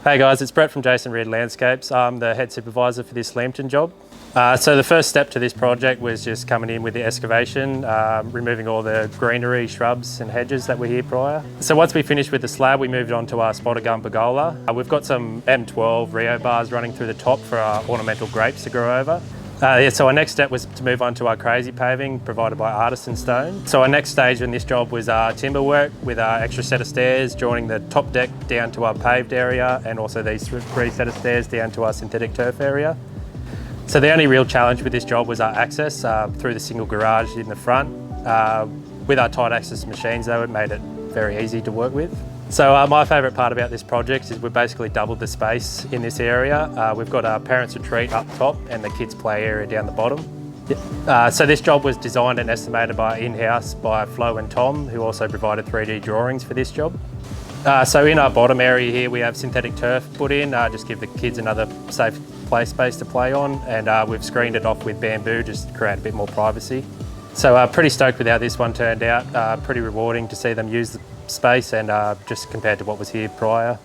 Hey guys, it's Brett from Jason Reading Landscapes. I'm the head supervisor for this Lambton job. So the first step to this project was just coming in with the excavation, removing all the greenery, shrubs and hedges that were here prior. So once we finished with the slab, we moved on to our spotted gum pergola. We've got some M12 Rio bars running through the top for our ornamental grapes to grow over. So our next step was to move on to our crazy paving provided by Artisan Stone. So our next stage in this job was our timber work with our extra set of stairs, joining the top deck down to our paved area and also these 3 set of stairs down to our synthetic turf area. So the only real challenge with this job was our access through the single garage in the front. With our tight access machines though, it made it very easy to work with. So my favourite part about this project is we've basically doubled the space in this area. We've got our parents' retreat up top and the kids' play area down the bottom. So this job was designed and estimated in-house by Flo and Tom, who also provided 3D drawings for this job. So in our bottom area here, we have synthetic turf put in, just give the kids another safe play space to play on, and we've screened it off with bamboo just to create a bit more privacy. So pretty stoked with how this one turned out, pretty rewarding to see them use the space and just compared to what was here prior.